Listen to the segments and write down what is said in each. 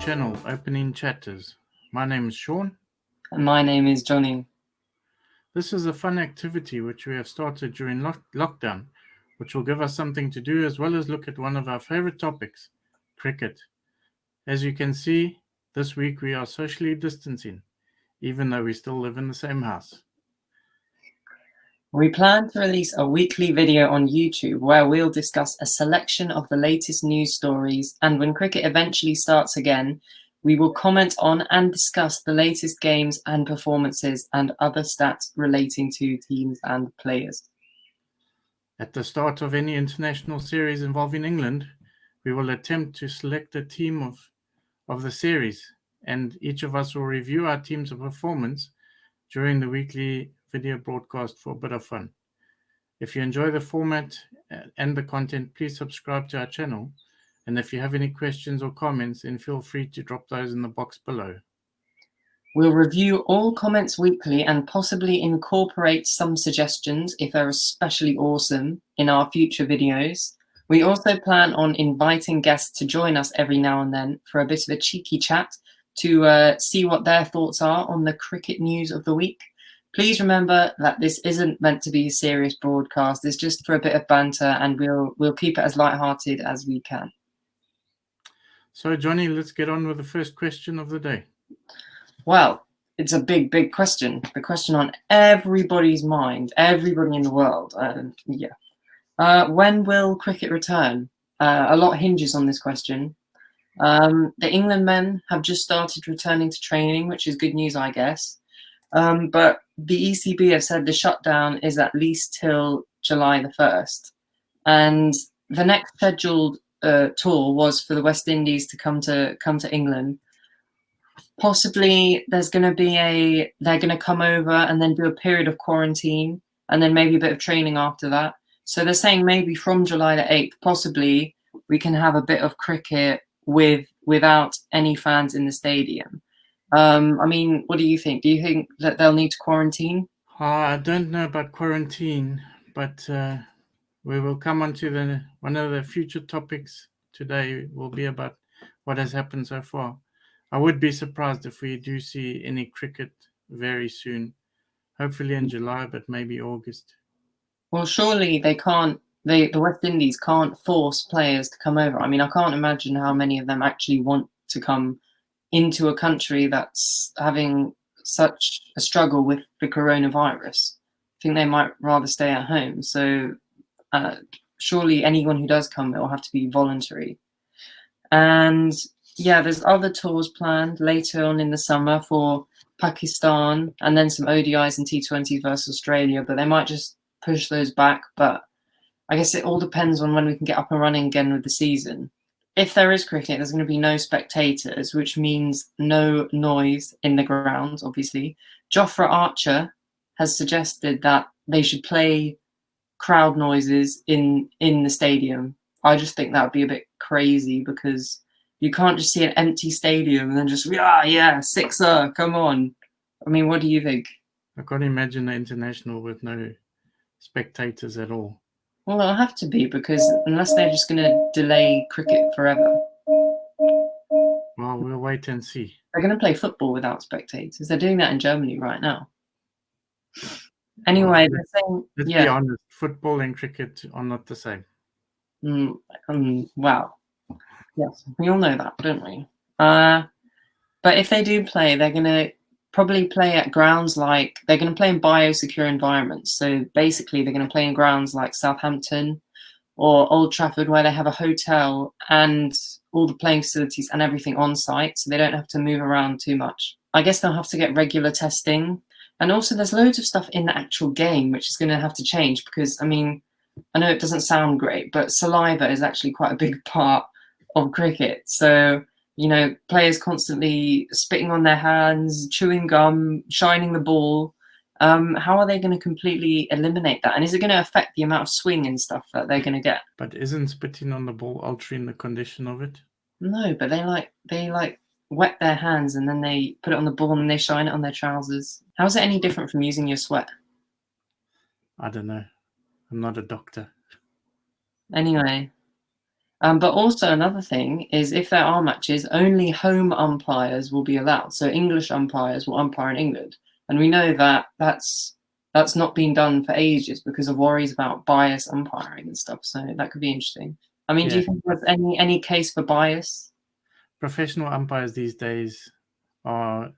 channel, Opening Chatters. My name is Sean. And my name is Johnny. This is a fun activity which we have started during lockdown, which will give us something to do as well as look at one of our favorite topics, cricket. As you can see, this week we are socially distancing, even though we still live in the same house. We plan to release a weekly video on YouTube where we'll discuss a selection of the latest news stories, and when cricket eventually starts again, we will comment on and discuss the latest games and performances and other stats relating to teams and players. At the start of any international series involving England, we will attempt to select a team of the series, and each of us will review our team's performance during the weekly video broadcast for a bit of fun. If you enjoy the format and the content, please subscribe to our channel. And if you have any questions or comments, then feel free to drop those in the box below. We'll review all comments weekly and possibly incorporate some suggestions, if they're especially awesome, in our future videos. We also plan on inviting guests to join us every now and then for a bit of a cheeky chat to see what their thoughts are on the cricket news of the week. Please remember that this isn't meant to be a serious broadcast. It's just for a bit of banter, and we'll keep it as lighthearted as we can. So, Johnny, let's get on with the first question of the day. Well, it's a big question. The question on everybody's mind, everybody in the world. When will cricket return? A lot hinges on this question. The England men have just started returning to training, which is good news, I guess. But the ECB have said the shutdown is at least till July the 1st. And the next scheduled tour was for the West Indies to come to England. Possibly they're going to come over and then do a period of quarantine and then maybe a bit of training after that. So they're saying maybe from July the 8th, possibly we can have a bit of cricket without any fans in the stadium. I mean, what do you think? Do you think that they'll need to quarantine? I don't know about quarantine, but we will come on to one of the future topics today will be about what has happened so far. I would be surprised if we do see any cricket very soon. Hopefully in July, but maybe August. Well, surely they can't. The West Indies can't force players to come over. I mean, I can't imagine how many of them actually want to come into a country that's having such a struggle with the coronavirus. I think they might rather stay at home. So surely anyone who does come, it will have to be voluntary. And yeah, there's other tours planned later on in the summer for Pakistan and then some ODIs and T20s versus Australia, but they might just push those back. But I guess it all depends on when we can get up and running again with the season. If there is cricket, there's going to be no spectators, which means no noise in the ground, obviously. Jofra Archer has suggested that they should play crowd noises in the stadium. I just think that would be a bit crazy because you can't just see an empty stadium and then just, yeah, sixer, come on. I mean, what do you think? I can't imagine the international with no spectators at all. Well, it'll have to be because unless they're just going to delay cricket forever. Well, we'll wait and see. They're going to play football without spectators. They're doing that in Germany right now. Anyway, they're saying... Let's be honest, football and cricket are not the same. Wow. Yes, we all know that, don't we? But if they do play, they're going to probably play at grounds like... They're going to play in biosecure environments. So basically, they're going to play in grounds like Southampton or Old Trafford, where they have a hotel and all the playing facilities and everything on site, so they don't have to move around too much. I guess they'll have to get regular testing. And also, there's loads of stuff in the actual game which is going to have to change because, I mean, I know it doesn't sound great, but saliva is actually quite a big part of cricket. So, you know, players constantly spitting on their hands, chewing gum, shining the ball. How are they going to completely eliminate that? And is it going to affect the amount of swing and stuff that they're going to get? But isn't spitting on the ball altering the condition of it? No, but they wet their hands and then they put it on the ball and they shine it on their trousers. How is it any different from using your sweat? I don't know. I'm not a doctor. Anyway, But also another thing is if there are matches, only home umpires will be allowed. So English umpires will umpire in England, and we know that that's not been done for ages because of worries about bias umpiring and stuff. So that could be interesting. I mean, do Yeah. you think there's any case for bias? Professional umpires these days are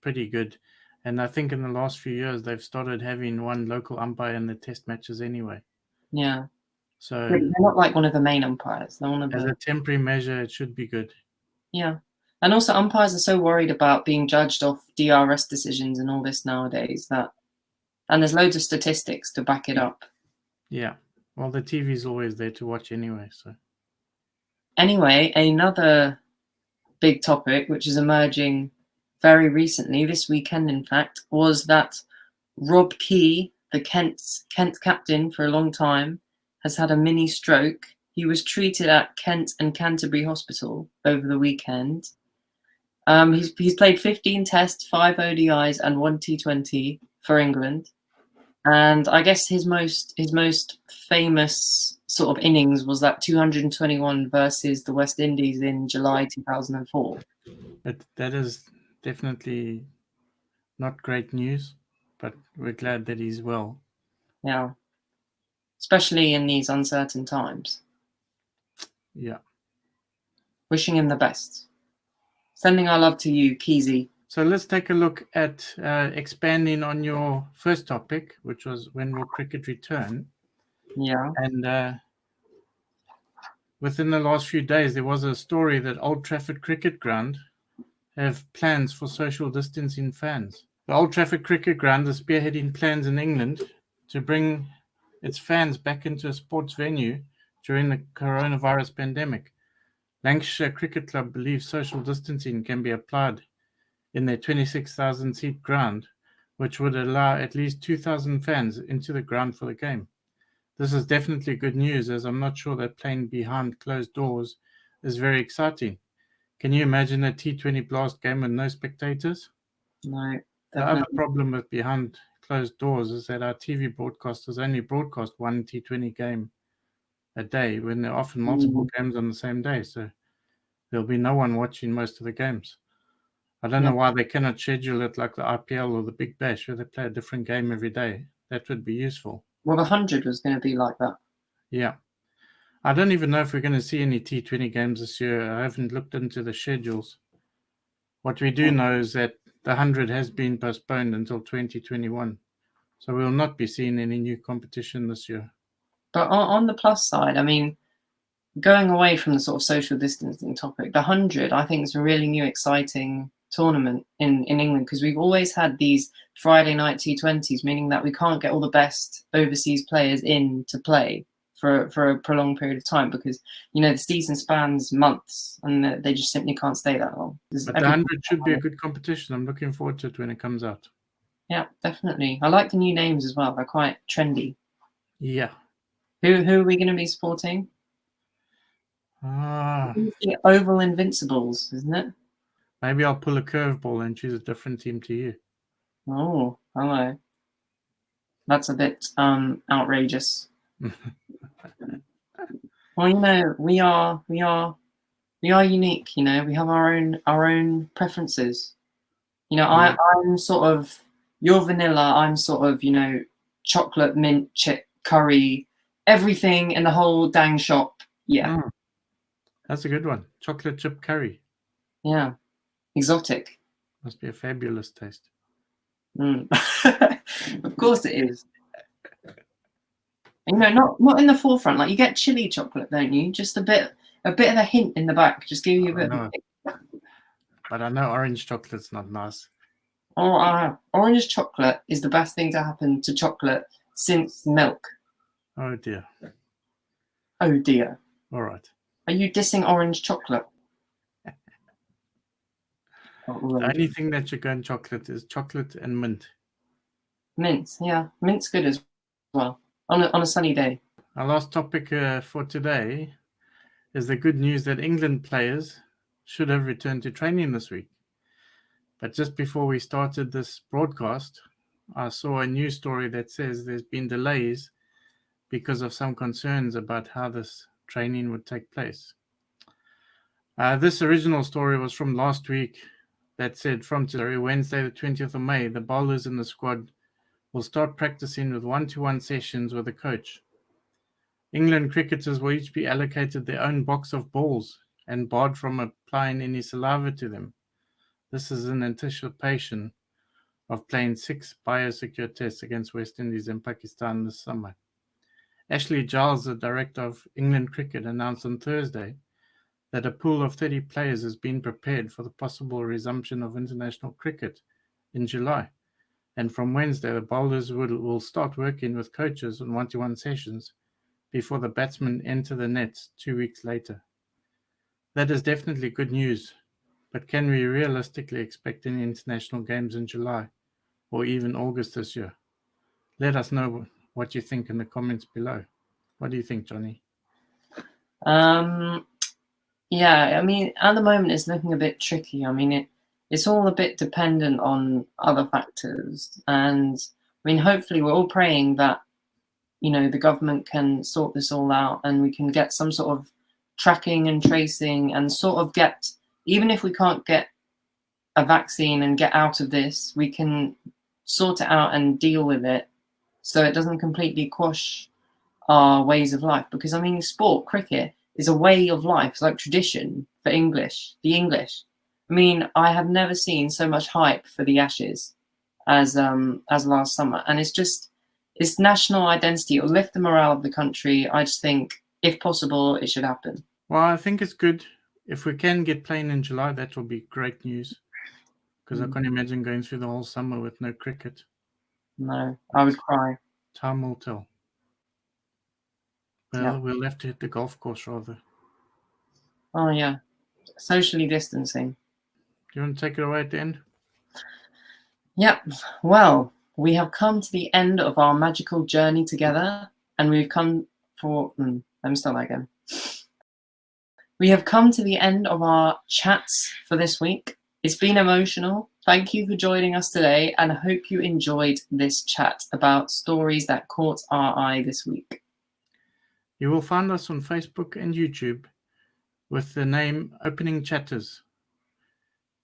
pretty good. And I think in the last few years, they've started having one local umpire in the test matches anyway. Yeah. So They're not like one of the main umpires. They're one of as the a temporary measure, it should be good. yeah. And also umpires are so worried about being judged off DRS decisions and all this nowadays and there's loads of statistics to back it up. Yeah. Well, the TV's always there to watch anyway. So Anyway, another big topic which is emerging very recently, this weekend in fact, was that Rob Key, the Kent captain for a long time, has had a mini stroke. He was treated at Kent and Canterbury Hospital over the weekend. He's played 15 tests, 5 ODIs, and 1 T20 for England. And I guess his most famous sort of innings was that 221 versus the West Indies in July 2004. that is definitely not great news, but we're glad that he's well. Yeah, especially in these uncertain times. Yeah. Wishing him the best. Sending our love to you, Keezy. So let's take a look at expanding on your first topic, which was when will cricket return? Yeah. And within the last few days, there was a story that Old Trafford Cricket Ground have plans for social distancing fans. The Old Trafford Cricket Ground is spearheading plans in England to bring its fans back into a sports venue during the coronavirus pandemic. Lancashire Cricket Club believes social distancing can be applied in their 26,000-seat ground, which would allow at least 2,000 fans into the ground for the game. This is definitely good news, as I'm not sure that playing behind closed doors is very exciting. Can you imagine a T20 Blast game with no spectators? No, The other definitely. problem with behind closed doors is that our TV broadcasters only broadcast one T20 game a day when there are often multiple games on the same day, so there'll be no one watching most of the games. I don't know why they cannot schedule it like the IPL or the Big Bash, where they play a different game every day. That would be useful. Well, the 100 was going to be like that. Yeah. I don't even know if we're going to see any T20 games this year. I haven't looked into the schedules. What we do know is that the 100 has been postponed until 2021. So we'll not be seeing any new competition this year. But on the plus side, I mean, going away from the sort of social distancing topic, the 100, I think, is a really new, exciting tournament in England because we've always had these Friday night T20s, meaning that we can't get all the best overseas players in to play for a prolonged period of time because, you know, the season spans months and they just simply can't stay that long. But the 100 should be a good competition. I'm looking forward to it when it comes out. Yeah, definitely. I like the new names as well. They're quite trendy. Yeah. Who are we going to be supporting? The Oval Invincibles, isn't it? Maybe I'll pull a curveball and choose a different team to you. Oh, hello. That's a bit outrageous. Well, you know, we are unique. You know, we have our own preferences. You know, Yeah. I'm sort of you're vanilla. I'm sort of, you know, chocolate, mint, chip, curry, everything in the whole dang shop. Yeah, That's a good one. Chocolate chip curry. yeah, exotic. Must be a fabulous taste. Of course it is. You know, not in the forefront. Like you get chili chocolate, don't you? Just a bit of a hint in the back. Just give you a bit. But I know orange chocolate's not nice. Oh, orange chocolate is the best thing to happen to chocolate since milk. Oh dear. Oh dear. All right. Are you dissing orange chocolate? The only thing that should go in chocolate is chocolate and mint. Mint, yeah, mint's good as well on a sunny day. Our last topic for today is the good news that England players should have returned to training this week. But just before we started this broadcast, I saw a news story that says there's been delays because of some concerns about how this training would take place. This original story was from last week that said from today, Wednesday the 20th of May, the bowlers in the squad will start practicing with one-to-one sessions with a coach. England cricketers will each be allocated their own box of balls and barred from applying any saliva to them. This is in anticipation of playing 6 biosecure tests against West Indies and Pakistan this summer. Ashley Giles, the director of England Cricket, announced on Thursday that a pool of 30 players has been prepared for the possible resumption of international cricket in July. And from Wednesday, the bowlers will start working with coaches on one-to-one sessions before the batsmen enter the nets 2 weeks later. That is definitely good news, but can we realistically expect any international games in July or even August this year? Let us know what you think in the comments below. What do you think, Johnny? Yeah, I mean, at the moment it's looking a bit tricky. I mean, it's all a bit dependent on other factors, and I mean, hopefully we're all praying that, you know, the government can sort this all out and we can get some sort of tracking and tracing and sort of get, even if we can't get a vaccine and get out of this, we can sort it out and deal with it so it doesn't completely quash our ways of life. Because I mean, sport, cricket, is a way of life. It's like tradition for the English. I mean, I have never seen so much hype for the Ashes as last summer, and it's national identity. It'll lift the morale of the country. I just think, if possible, it should happen. Well, I think it's good. If we can get playing in July, that will be great news. Because I can't imagine going through the whole summer with no cricket. No, I would cry. Time will tell. Well, Yeah. we'll have to hit the golf course rather. Oh, yeah. Socially distancing. Do you want to take it away at the end? Yep. Well, we have come to the end of our magical journey together, and we've come for... let me start that again. We have come to the end of our chats for this week. It's been emotional. Thank you for joining us today, and I hope you enjoyed this chat about stories that caught our eye this week. You will find us on Facebook and YouTube with the name Opening Chatters.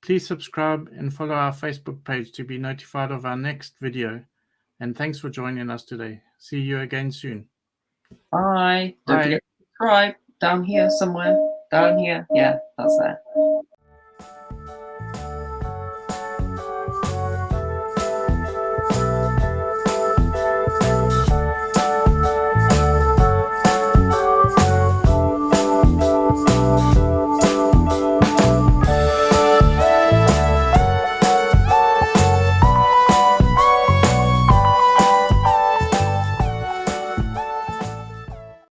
Please subscribe and follow our Facebook page to be notified of our next video. And thanks for joining us today. See you again soon. Bye. Don't forget to subscribe down here somewhere. Down here. Yeah, that's there.